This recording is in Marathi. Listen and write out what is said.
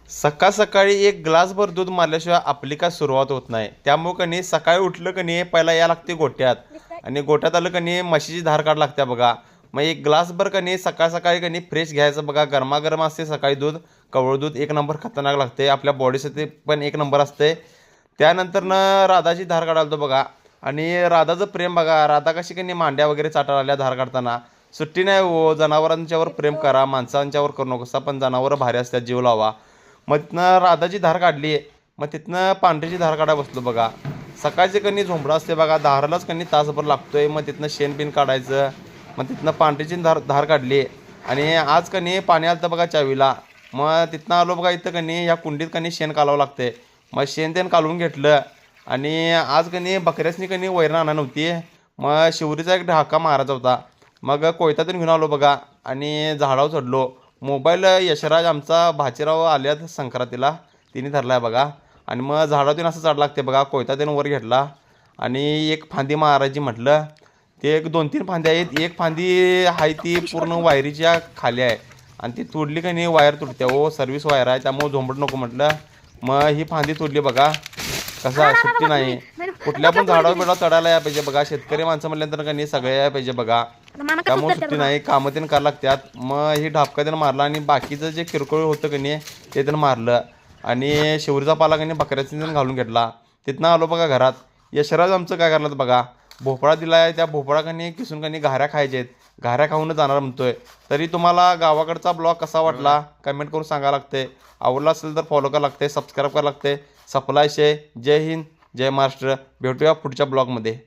सकाळ सकाळी एक ग्लासभर दूध मारल्याशिवाय आपली काय सुरुवात होत नाही. त्यामुळे कणी सकाळी उठलं कणी पहिला या लागते गोठ्यात आणि गोठ्यात आलं कणी म्हशीची धार काढ लागते बघा. मग एक ग्लासभर कणी सकाळ सकाळी कणी फ्रेश घ्यायचं बघा. गरमागरम असते सकाळी दूध. कवळं दूध एक नंबर खतरनाक लागते. आपल्या बॉडीसाठी पण एक नंबर असते. त्यानंतरनं राधाची धार काढायला बघा. आणि राधाचं प्रेम बघा. राधा कशी कणी मांड्या वगैरे चाटायला आल्या धार काढताना. सुट्टी नाही हो. जनावरांच्यावर प्रेम करा, माणसांच्यावर करू नकोसा. पण जनावरं भारी असतात, जीव लावा. मग तिथनं राधाची धार काढली. मग तिथनं पांढरीची धार काढायला बसलो बघा. सकाळचे कणी झोंबडं असते बघा. धारालाच कणी तासभर लागतोय. मग तिथनं शेण बिन काढायचं. मग तिथनं पांढरीची धार काढली. आणि आज कणी पाणी आलं तर बघा चावीला. मग तिथनं आलो बघा. इथं कणी या कुंडीत कणी शेण कालवावं लागते. मग शेण त्यानं कालवून घेतलं. आणि आज कणी बकऱ्यासनी कणी वैरण आणा नव्हती. मग शिवरीचा एक ढाका मारायचा होता. मग कोयतातून घेऊन आलो बघा. आणि झाडावर चढलो. मोबाईल यशराज आमचा भाचीराव आल्यात संक्रांतीला, तिने धरला आहे बघा. आणि मग झाडातून असं चढ लागते बघा. कोयता वर घेतला. आणि एक फांदी मारायची म्हटलं. ते एक 2-3 फांद्या आहेत. एक फांदी आहे ती पूर्ण वायरीच्या खाली आहे. आणि ती तोडली का नाही वायर तुटते हो. सर्व्हिस वायर आहे, त्यामुळे झोंबट नको म्हटलं. मग ही फांदी तोडली बघा. कसं आहे, सुट्टी नाही. कुठल्या पण झाडावर बिडावर चढायला या पाहिजे बघा. शेतकरी माणसं म्हटल्यानंतर का नाही सगळे या पाहिजे बघा. त्यामुळे सुट्टी नाही, कामं त्यानं करावं लागतात. मग ही ढापका त्यानं मारला. आणि बाकीचं जे किरकोळ होतं की नाही ते त्यानं मारलं. आणि शिवरीचा पाला की नाही बकऱ्याचं त्यानं घालून घेतला. तिथनं आलो बघा घरात. यशराज आमचं काय करलं बघा. भोपळा दिला आहे. त्या भोपळा कणी किसून कणी घाऱ्या खायच्या आहेत. घाऱ्या खाऊनच जाणार म्हणतोय. तरी तुम्हाला गावाकडचा ब्लॉग कसा वाटला कमेंट करून सांगायला लागते. आवडला असेल तर फॉलो करावं लागते, सबस्क्राईब करावं लागते. सप्लाय जय हिंद, जय महाराष्ट्र. भेटूया पुढच्या ब्लॉगमध्ये.